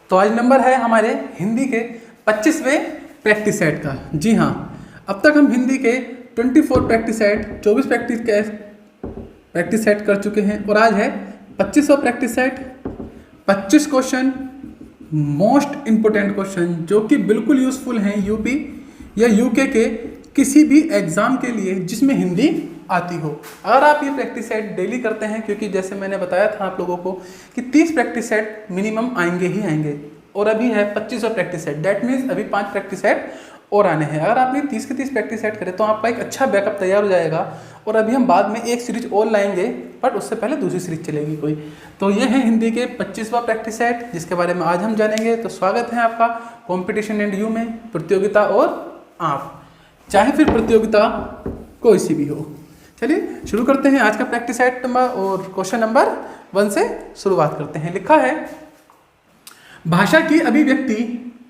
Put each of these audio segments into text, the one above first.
तो आज नंबर है हमारे हिंदी के 25वें प्रैक्टिस सेट का। जी हाँ, अब तक हम हिंदी के 24 प्रैक्टिस सेट 24 प्रैक्टिस सेट कर चुके हैं और आज है 25वां practice set. 25 question, most important question जो कि बिल्कुल यूजफुल हैं यूपी या यूके के किसी भी एग्जाम के लिए जिसमें हिंदी आती हो। अगर आप ये प्रैक्टिस सेट डेली करते हैं, क्योंकि जैसे मैंने बताया था आप लोगों को कि 30 प्रैक्टिस सेट मिनिमम आएंगे ही आएंगे और अभी है 25वां प्रैक्टिस सेट। दैट मीन्स अभी 5 प्रैक्टिस सेट और आने हैं। अगर आपने 30 के 30 प्रैक्टिस सेट करें तो आपका एक अच्छा बैकअप तैयार हो जाएगा और अभी हम बाद में एक सीरीज और लाएंगे, बट उससे पहले दूसरी सीरीज चलेगी कोई। तो ये है हिंदी के 25वां प्रैक्टिस सेट जिसके बारे में आज हम जानेंगे। तो स्वागत है आपका कॉम्पिटिशन एंड यू में, प्रतियोगिता और आप, चाहे फिर प्रतियोगिता कोई सी भी हो। चलिए शुरू करते हैं आज का प्रैक्टिस सेट नंबर और क्वेश्चन नंबर 1 से शुरुआत करते हैं। लिखा है, भाषा की अभिव्यक्ति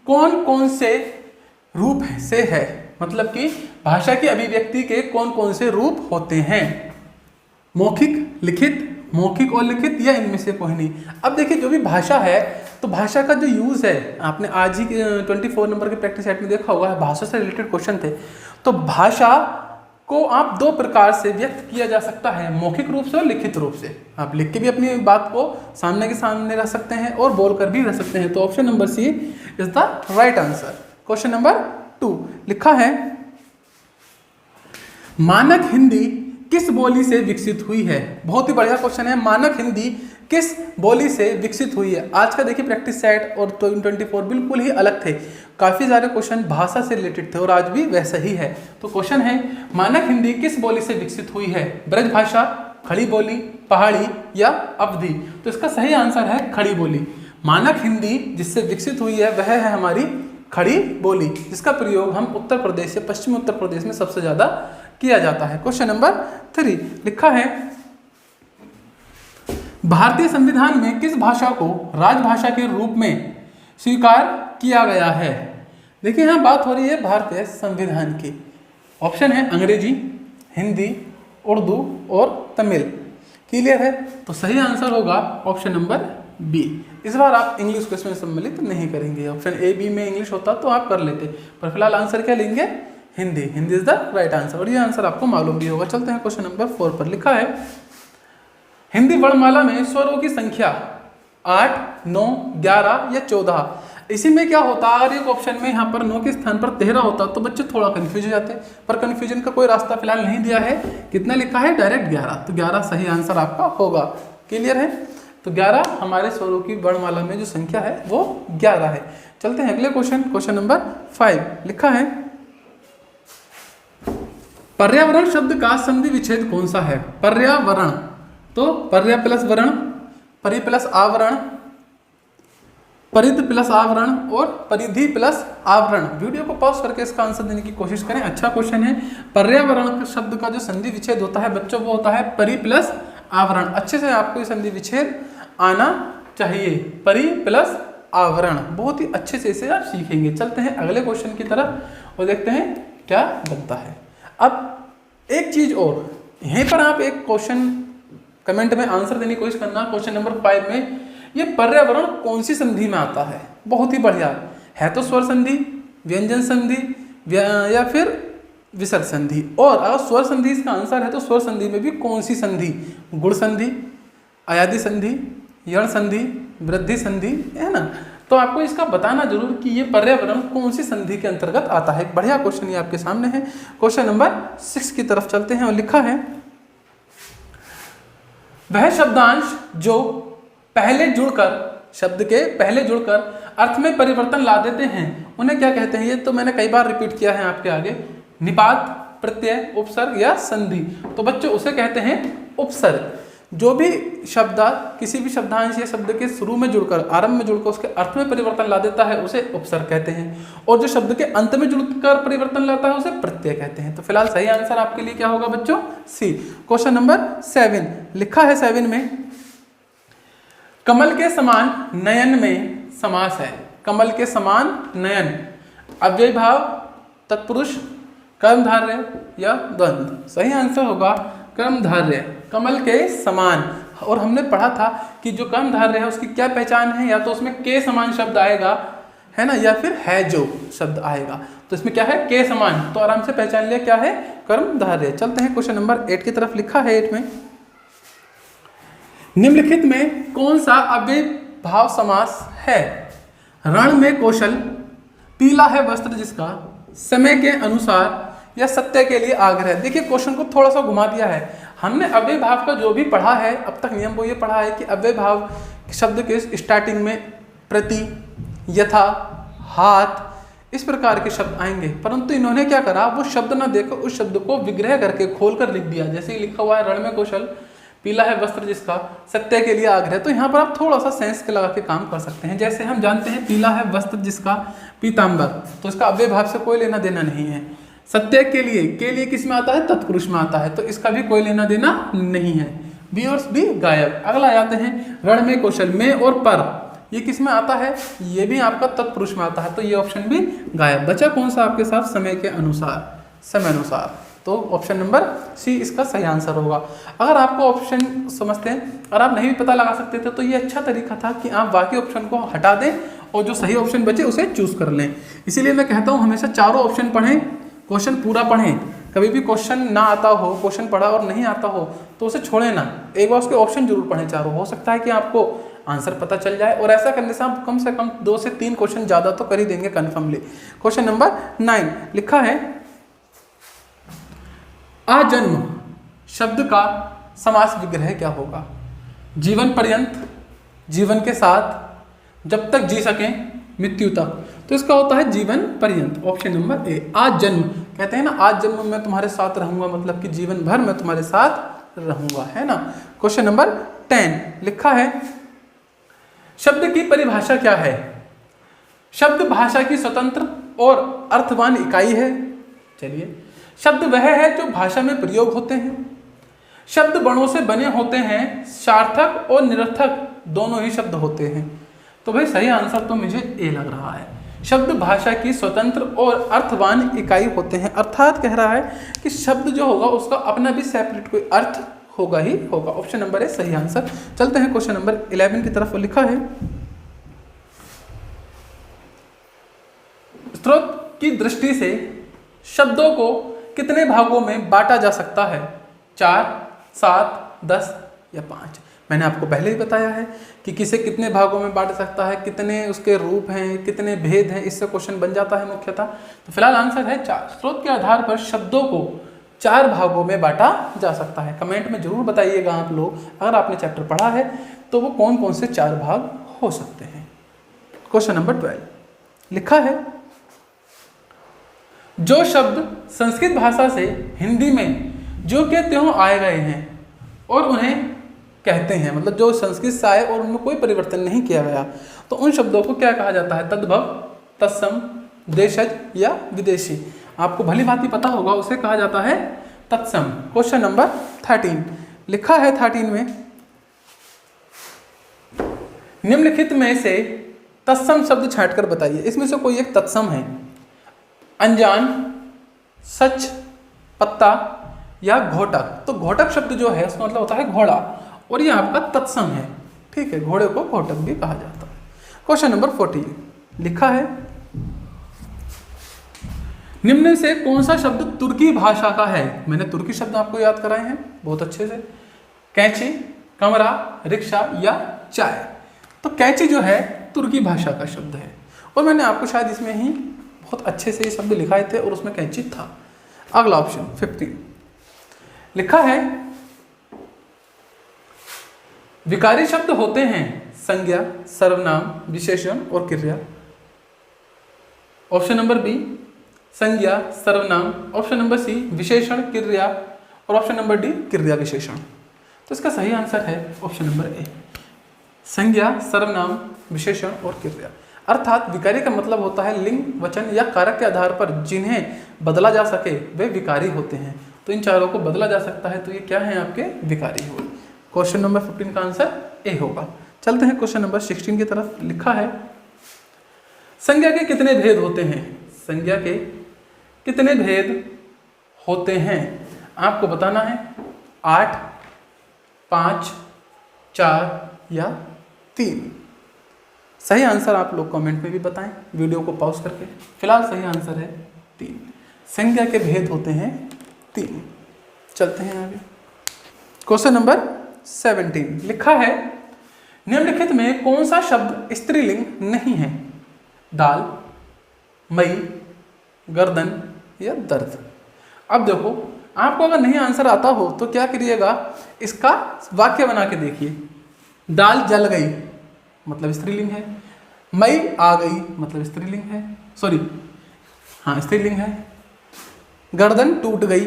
कौन कौन से रूप से है। मतलब कि भाषा की अभिव्यक्ति के कौन कौन से रूप होते हैं। मौखिक, लिखित, मौखिक और लिखित या इनमें से कोई नहीं। अब देखिए, जो भी भाषा है तो भाषा का जो यूज है, आपने आज ही 24 नंबर के प्रैक्टिस सेट में देखा होगा, भाषा से रिलेटेड क्वेश्चन थे। तो भाषा को आप 2 प्रकार से व्यक्त किया जा सकता है, मौखिक रूप से और लिखित रूप से। आप लिख के भी अपनी बात को सामने के सामने रख सकते हैं और बोल कर भी रख सकते हैं। तो option number C is the right answer. Question number 2 लिखा है, मानक हिंदी किस बोली से विकसित हुई है। बहुत ही बढ़िया क्वेश्चन है, मानक हिंदी किस बोली से विकसित हुई है। आज का देखिए प्रैक्टिस सेट और 24 बिल्कुल ही अलग थे, काफी सारे क्वेश्चन भाषा से रिलेटेड थे और आज भी वैसा ही है। तो क्वेश्चन है, मानक हिंदी किस बोली से विकसित हुई है। ब्रज भाषा, खड़ी बोली, पहाड़ी या अवधी। तो इसका सही आंसर है खड़ी बोली। मानक हिंदी जिससे विकसित हुई है वह है हमारी खड़ी बोली, जिसका प्रयोग हम उत्तर प्रदेश या पश्चिमी उत्तर प्रदेश में सबसे ज्यादा किया जाता है। क्वेश्चन नंबर 3 लिखा है, भारतीय संविधान में किस भाषा को राजभाषा के रूप में स्वीकार किया गया है। देखिए यहाँ बात हो रही है भारतीय संविधान की। ऑप्शन है अंग्रेजी, हिंदी, उर्दू और तमिल। क्लियर है? तो सही आंसर होगा ऑप्शन नंबर बी। इस बार आप इंग्लिश को इसमें सम्मिलित नहीं करेंगे। ऑप्शन ए बी में इंग्लिश होता तो आप कर लेते, पर फिलहाल आंसर क्या लेंगे, Hindi. Hindi is the right answer और ये आंसर आपको मालूम भी होगा। चलते हैं क्वेश्चन नंबर 4 पर। लिखा है, हिंदी वर्णमाला में स्वरों की संख्या 8, 9, 11 या 14। इसी में क्या होता है, अगर एक ऑप्शन में यहाँ पर 9 के स्थान पर 13 होता तो बच्चे थोड़ा कंफ्यूज हो जाते, पर कंफ्यूजन का कोई रास्ता फिलहाल नहीं दिया है। कितना लिखा है, डायरेक्ट 11। तो 11 सही आंसर आपका होगा। क्लियर है? तो 11 हमारे स्वरों की वर्णमाला में जो संख्या है वो 11 है। चलते हैं अगले क्वेश्चन, क्वेश्चन नंबर 5 लिखा है, पर्यावरण शब्द का संधि विच्छेद कौन सा है। पर्यावरण, तो पर्या प्लस वरण, परि प्लस आवरण, परिध प्लस आवरण और परिधि प्लस आवरण। वीडियो को पॉज करके इसका आंसर देने की कोशिश करें, अच्छा क्वेश्चन है। पर्यावरण शब्द का जो संधि विच्छेद होता है बच्चों वो होता है परि प्लस आवरण। अच्छे से आपको ये संधि विच्छेद आना चाहिए, परि प्लस आवरण। बहुत ही अच्छे से इसे आप सीखेंगे। चलते हैं अगले क्वेश्चन की तरफ और देखते हैं क्या बनता है। अब एक चीज और, यहीं पर आप एक क्वेश्चन कमेंट में आंसर देने की कोशिश करना। क्वेश्चन नंबर 5 में ये पर्यावरण कौन सी संधि में आता है। बहुत ही बढ़िया है, तो स्वर संधि, व्यंजन संधि या फिर विसर्ग संधि। और अगर स्वर संधि इसका आंसर है तो स्वर संधि में भी कौन सी संधि, गुण संधि, अयादि संधि, यण संधि, वृद्धि संधि, है ना। तो आपको इसका बताना जरूर कि ये पर्यावरण कौन सी संधि के अंतर्गत आता है। एक बढ़िया क्वेश्चन ये आपके सामने है। क्वेश्चन नंबर 6 की तरफ चलते हैं और लिखा है, वह शब्दांश जो पहले जुड़कर, शब्द के पहले जुड़कर अर्थ में परिवर्तन ला देते हैं उन्हें क्या कहते हैं। ये तो मैंने कई बार रिपीट किया है आपके आगे। निपात, प्रत्यय, उपसर्ग या संधि। तो बच्चों उसे कहते हैं उपसर्ग। जो भी शब्द किसी भी शब्दांश या शब्द के शुरू में जुड़कर, आरंभ में जुड़कर उसके अर्थ में परिवर्तन ला देता है उसे उपसर्ग कहते हैं, और जो शब्द के अंत में जुड़कर परिवर्तन लाता है उसे प्रत्यय कहते हैं। तो फिलहाल सही आंसर आपके लिए क्या होगा बच्चों, सी। क्वेश्चन नंबर 7 लिखा है, 7 में, कमल के समान नयन में समास है। कमल के समान नयन, अव्यय भाव, तत्पुरुष, कर्मधारय या द्वंद्व। सही आंसर होगा कर्मधारय। कमल के समान, और हमने पढ़ा था कि जो कर्मधारय है उसकी क्या पहचान है, या तो उसमें के समान शब्द आएगा, है ना, या फिर है जो शब्द आएगा। तो इसमें क्या है, के समान, तो आराम से पहचान लिया क्या है, कर्मधारय। चलते हैं क्वेश्चन नंबर 8 की तरफ। लिखा है 8 में, निम्नलिखित में कौन सा अव्ययभाव समास है। रण में कौशल, पीला है वस्त्र जिसका, समय के अनुसार, या सत्य के लिए आग्रह। देखिए क्वेश्चन को थोड़ा सा घुमा दिया है। हमने अव्ययभाव का जो भी पढ़ा है अब तक नियम वो ये पढ़ा है कि अव्ययभाव शब्द के स्टार्टिंग में प्रति, यथा, हाथ, इस प्रकार के शब्द आएंगे, परंतु इन्होंने क्या करा, वो शब्द ना देखो उस शब्द को विग्रह करके खोल कर लिख दिया। जैसे ही लिखा हुआ है रण में कौशल, पीला है वस्त्र जिसका, सत्य के लिए आग्रह, तो यहाँ पर आप थोड़ा सा सेंस के लगा के काम कर सकते हैं। जैसे हम जानते हैं पीला है वस्त्र जिसका पीताम्बर, तो इसका अव्ययभाव से कोई लेना देना नहीं है। सत्य के लिए किस में आता है, तत्पुरुष में आता है, तो इसका भी कोई लेना देना नहीं है। बी और बी गायब। अगला आते हैं रण में कौशल, में और पर, ये किस में आता है, ये भी आपका तत्पुरुष में आता है, तो ये ऑप्शन भी गायब। बचा कौन सा आपके साथ, समय के अनुसार, समय अनुसार, तो ऑप्शन नंबर सी इसका सही आंसर होगा। अगर आपको ऑप्शन समझते हैं, अगर आप नहीं भी पता लगा सकते थे तो ये अच्छा तरीका था कि आप बाकी ऑप्शन को हटा दें और जो सही ऑप्शन बचे उसे चूज कर लें। इसीलिए मैं कहता हूँ हमेशा चारों ऑप्शन पढ़ें, क्वेश्चन पूरा पढ़ें। कभी भी क्वेश्चन ना आता हो, क्वेश्चन पढ़ा और नहीं आता हो तो उसे छोड़े ना, एक बार उसके ऑप्शन जरूर पढ़ें चारों। हो सकता है कि आपको आंसर पता चल जाए, और ऐसा करने से कम 2 से 3 क्वेश्चन ज़्यादा तो कर ही देंगे कन्फर्मली। क्वेश्चन नंबर 9 लिखा है, आजन्म शब्द का समास विग्रह क्या होगा। जीवन पर्यंत, जीवन के साथ, जब तक जी सकें, मृत्यु तक, तो इसका होता है जीवन पर्यंत, ऑप्शन नंबर ए। आज जन्म कहते हैं ना, आज जन्म मैं तुम्हारे साथ रहूंगा, मतलब कि जीवन भर मैं तुम्हारे साथ रहूंगा, है ना। क्वेश्चन नंबर 10 लिखा है, शब्द की परिभाषा क्या है। शब्द भाषा की स्वतंत्र और अर्थवान इकाई है। चलिए, शब्द वह है जो भाषा में प्रयोग होते हैं। शब्द वर्णों से बने होते हैं, सार्थक और निरर्थक दोनों ही शब्द होते हैं। तो भाई सही आंसर तो मुझे ए लग रहा है। शब्द भाषा की स्वतंत्र और अर्थवान इकाई होते हैं, अर्थात कह रहा है कि शब्द जो होगा उसका अपना भी सेपरेट कोई अर्थ होगा ही होगा। ऑप्शन नंबर ए सही आंसर। चलते हैं क्वेश्चन नंबर 11 की तरफ। लिखा है, स्रोत की दृष्टि से शब्दों को कितने भागों में बांटा जा सकता है, 4, 7, 10 या 5। मैंने आपको पहले ही बताया है कि किसे कितने भागों में बांट सकता है, कितने उसके रूप हैं, कितने भेद हैं, इससे क्वेश्चन बन जाता है मुख्यतः। तो फिलहाल आंसर है 4। स्रोत के आधार पर शब्दों को 4 भागों में बांटा जा सकता है। कमेंट में जरूर बताइएगा आप लोग, अगर आपने चैप्टर पढ़ा है तो वो कौन कौन से 4 भाग हो सकते हैं। क्वेश्चन नंबर 12 लिखा है, जो शब्द संस्कृत भाषा से हिंदी में जो के त्यों आए गए हैं और उन्हें कहते हैं, मतलब जो संस्कृत से आए और उनमें कोई परिवर्तन नहीं किया गया, तो उन शब्दों को क्या कहा जाता है, तद्भव, तत्सम, देशज या विदेशी। आपको भली भांति पता होगा, उसे कहा जाता है तत्सम। क्वेश्चन नंबर 13 लिखा है, 13 में, निम्नलिखित में से तत्सम शब्द छांटकर बताइए। इसमें से कोई एक तत्सम है, अनजान, सच, पत्ता या घोटक। तो घोटक शब्द जो है उसका मतलब होता है घोड़ा, और ये आपका तत्सम है, ठीक है। घोड़े को घोटक भी कहा जाता है। क्वेश्चन नंबर 14 लिखा है, निम्न से कौन सा शब्द तुर्की भाषा का है। मैंने तुर्की शब्द आपको याद कराए हैं बहुत अच्छे से, कैंची, कमरा, रिक्शा या चाय। तो कैंची जो है तुर्की भाषा का शब्द है, और मैंने आपको शायद इसमें ही बहुत अच्छे से ये शब्द लिखाए थे और उसमें कैंची था। अगला ऑप्शन 15 लिखा है, विकारी शब्द होते हैं संज्ञा, सर्वनाम, विशेषण और क्रिया। ऑप्शन नंबर बी संज्ञा, सर्वनाम, ऑप्शन नंबर सी विशेषण, क्रिया, और ऑप्शन नंबर डी क्रिया विशेषण। तो इसका सही आंसर है ऑप्शन नंबर ए, संज्ञा, सर्वनाम, विशेषण और क्रिया। अर्थात विकारी का मतलब होता है लिंग, वचन या कारक के आधार पर जिन्हें बदला जा सके वे विकारी होते हैं। तो इन चारों को बदला जा सकता है, तो ये क्या है आपके विकारी हुए। क्वेश्चन नंबर 15 का आंसर ए होगा। चलते हैं क्वेश्चन नंबर 16 की तरफ। लिखा है, संज्ञा के कितने भेद होते हैं। संज्ञा के कितने भेद होते हैं आपको बताना है। 8, 5, 4 या 3? सही आंसर आप लोग कमेंट में भी बताएं वीडियो को पॉज करके। फिलहाल सही आंसर है 3। संज्ञा के भेद होते हैं 3। चलते हैं आगे। क्वेश्चन नंबर 17 लिखा है निम्नलिखित में कौन सा शब्द स्त्रीलिंग नहीं है? दाल, मई, गर्दन या दर्द। अब देखो आपको अगर नहीं आंसर आता हो तो क्या करिएगा, इसका वाक्य बना के देखिए। दाल जल गई मतलब स्त्रीलिंग है, मई आ गई मतलब स्त्रीलिंग है, सॉरी हाँ स्त्रीलिंग है, गर्दन टूट गई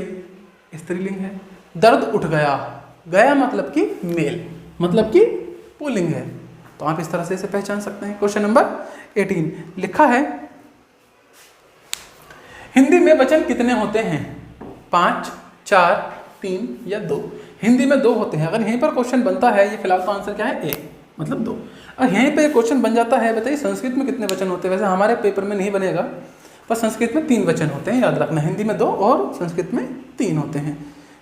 स्त्रीलिंग है, दर्द उठ गया, गया मतलब कि मेल मतलब कि पुल्लिंग है। तो आप इस तरह से इसे पहचान सकते हैं। क्वेश्चन नंबर 18 लिखा है हिंदी में वचन कितने होते हैं? 5, 4, 3 या 2? हिंदी में 2 होते हैं। अगर यहीं पर क्वेश्चन बनता है, ये फिलहाल तो आंसर क्या है A मतलब 2। और यहीं पे क्वेश्चन बन जाता है बताइए संस्कृत में कितने वचन होते हैं? वैसे हमारे पेपर में नहीं बनेगा, पर संस्कृत में 3 वचन होते हैं, याद रखना। हिंदी में 2 और संस्कृत में 3 होते हैं,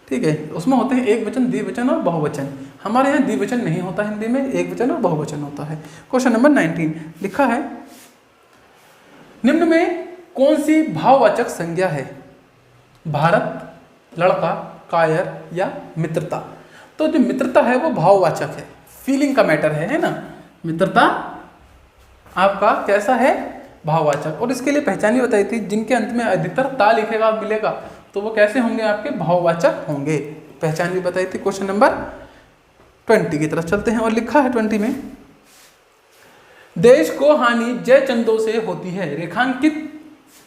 ठीक है। उसमें होते हैं एक वचन, द्विवचन और बहुवचन। हमारे यहाँ द्विवचन नहीं होता, हिंदी में एक वचन और बहुवचन होता है। क्वेश्चन नंबर 19 लिखा है निम्न में कौन सी भाववाचक संज्ञा है? भारत, लड़का, कायर या मित्रता? तो जो मित्रता है वो भाववाचक है, फीलिंग का मैटर है ना। मित्रता आपका कैसा है? भाववाचक। और इसके लिए पहचान बताई थी, जिनके अंत में अधिकतर ता लिखेगा मिलेगा तो वो कैसे होंगे? आपके भाववाचक होंगे। पहचान भी बताई थी। क्वेश्चन नंबर 20 की तरफ चलते हैं और लिखा है 20 में देश को हानि जयचंदों से होती है, रेखांकित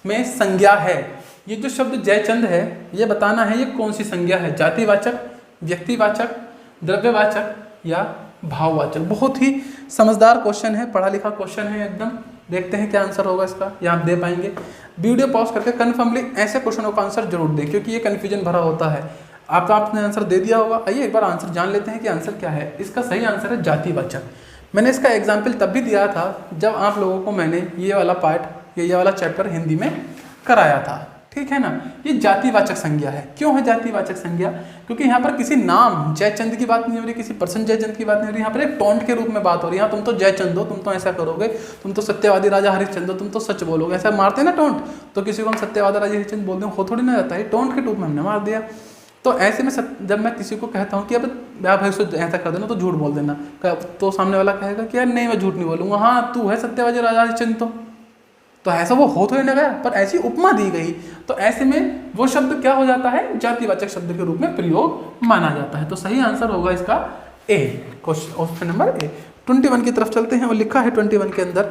में संज्ञा है। ये जो शब्द जयचंद है ये बताना है ये कौन सी संज्ञा है? जातिवाचक, व्यक्तिवाचक, द्रव्यवाचक या भाववाचक। बहुत ही समझदार क्वेश्चन है, पढ़ा लिखा क्वेश्चन है एकदम। देखते हैं क्या आंसर होगा इसका, या आप दे पाएंगे। वीडियो पॉज करके कन्फर्मली ऐसे क्वेश्चनों का आंसर जरूर दें, क्योंकि ये कन्फ्यूजन भरा होता है। आपने आंसर दे दिया होगा, आइए एक बार आंसर जान लेते हैं कि आंसर क्या है। इसका सही आंसर है जातिवाचक। मैंने इसका एग्जाम्पल तब भी दिया था जब आप लोगों को मैंने ये वाला पार्ट ये वाला चैप्टर हिंदी में कराया था, ठीक है ना। ये जातिवाचक संज्ञा है। क्यों है जातिवाचक संज्ञा? क्योंकि यहाँ पर किसी नाम जयचंद की बात नहीं हो रही, किसी पर्सन जयचंद की बात नहीं हो रही, यहाँ पर एक टोंट के रूप में बात हो रही है। तुम तो जयचंद हो, तुम तो ऐसा करोगे, तुम तो सत्यवादी राजा हरिश्चंद्र हो, तुम तो सच बोलोगे, ऐसा मारते हैं ना टोंट। तो किसी को हम सत्यवादी राजा हरिश्चंद्र बोलते हैं, हो थोड़ी ना जाता है, टोंट के रूप में हमने मार दिया। तो ऐसे में जब मैं किसी को कहता हूँ कि अब भाई ऐसा कर देना तो झूठ बोल देना, तो सामने वाला कहेगा कि यार नहीं मैं झूठ नहीं बोलूँगा, हाँ तू है सत्यवादी राजा हरिश्चंद्र। तो ऐसा वो हो तो नहीं गया, पर ऐसी उपमा दी गई, तो ऐसे में वो शब्द क्या हो जाता है? जातिवाचक शब्द के रूप में प्रयोग माना जाता है। तो सही आंसर होगा इसका A, क्वेश्चन नंबर A। 21 की तरफ चलते हैं और लिखा है 21 के अंदर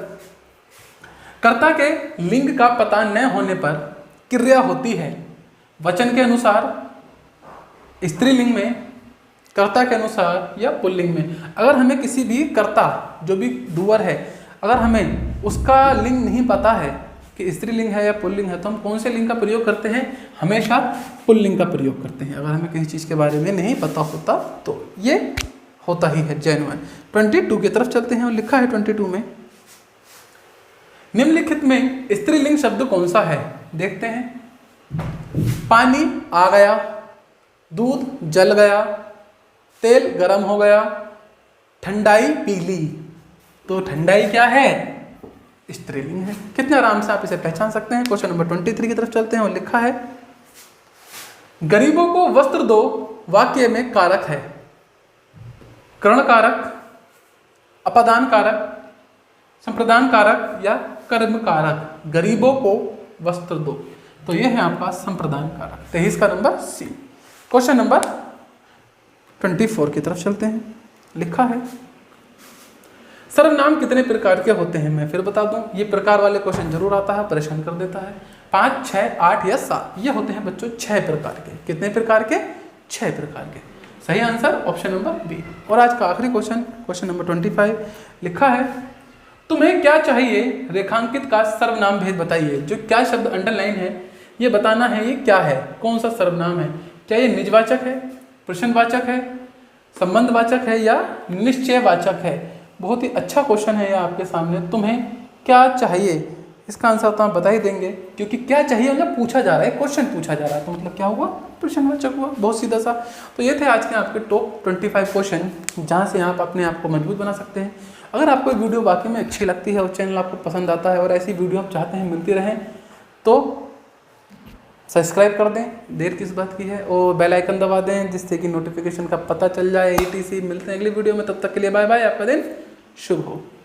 कर्ता के लिंग का पता न होने पर क्रिया होती है वचन के अनुसार, स्त्रीलिंग में, कर्ता के अनुसार या पुल्लिंग में। अगर हमें किसी भी कर्ता जो भी डूअर है, अगर हमें उसका लिंग नहीं पता है कि स्त्रीलिंग है या पुल्लिंग है, तो हम कौन से लिंग का प्रयोग करते हैं? हमेशा पुल्लिंग का प्रयोग करते हैं। अगर हमें किसी चीज़ के बारे में नहीं पता होता तो ये होता ही है जेन्युइन। 22 की तरफ चलते हैं और लिखा है 22 में निम्नलिखित में स्त्रीलिंग शब्द कौन सा है? देखते हैं। पानी आ गया, दूध जल गया, तेल गर्म हो गया, ठंडाई पी ली। तो ठंडाई क्या है? स्त्रीलिंग है। कितने आराम से आप इसे पहचान सकते हैं। क्वेश्चन नंबर 23 की तरफ चलते हैं और लिखा है गरीबों को वस्त्र दो वाक्य में कारक है कर्ण कारक, अपादान कारक, संप्रदान कारक या कर्म कारक। गरीबों को वस्त्र दो, तो यह है आपका संप्रदान कारक। 23 का नंबर C। क्वेश्चन नंबर 24 की तरफ चलते हैं। लिखा है सर्वनाम कितने प्रकार के होते हैं? मैं फिर बता दूं, ये प्रकार वाले क्वेश्चन जरूर आता है, परेशान कर देता है। 5, 6, 8 या 7, ये होते हैं बच्चों 6 प्रकार के। कितने प्रकार के? 6 प्रकार के। सही आंसर ऑप्शन नंबर B। और आज का आखिरी क्वेश्चन, क्वेश्चन नंबर 25 लिखा है तुम्हें क्या चाहिए? रेखांकित का सर्वनाम भेद बताइए। जो क्या शब्द अंडरलाइन है ये बताना है ये क्या है, कौन सा सर्वनाम है। क्या ये निजवाचक है, प्रश्नवाचक है, संबंधवाचक है या निश्चयवाचक है? बहुत ही अच्छा क्वेश्चन है ये आपके सामने। तुम्हें क्या चाहिए? इसका आंसर तो आप बता ही देंगे, क्योंकि क्या चाहिए मतलब पूछा जा रहा है, क्वेश्चन पूछा जा रहा है, तो मतलब क्या हुआ, प्रश्नवाचक हुआ, बहुत सीधा सा। तो ये थे आज के आपके टॉप 25 क्वेश्चन जहाँ से आप अपने आप को मजबूत बना सकते हैं। अगर आपको वीडियो वाकई में अच्छी लगती है और चैनल आपको पसंद आता है और ऐसी वीडियो आप चाहते हैं मिलती रहें, तो सब्सक्राइब कर दें, देर किस बात की है, और बेल आइकन दबा दें जिससे कि नोटिफिकेशन का पता चल जाए। ETC मिलते हैं अगली वीडियो में, तब तक के लिए बाय बाय, आपका दिन शुभ हो।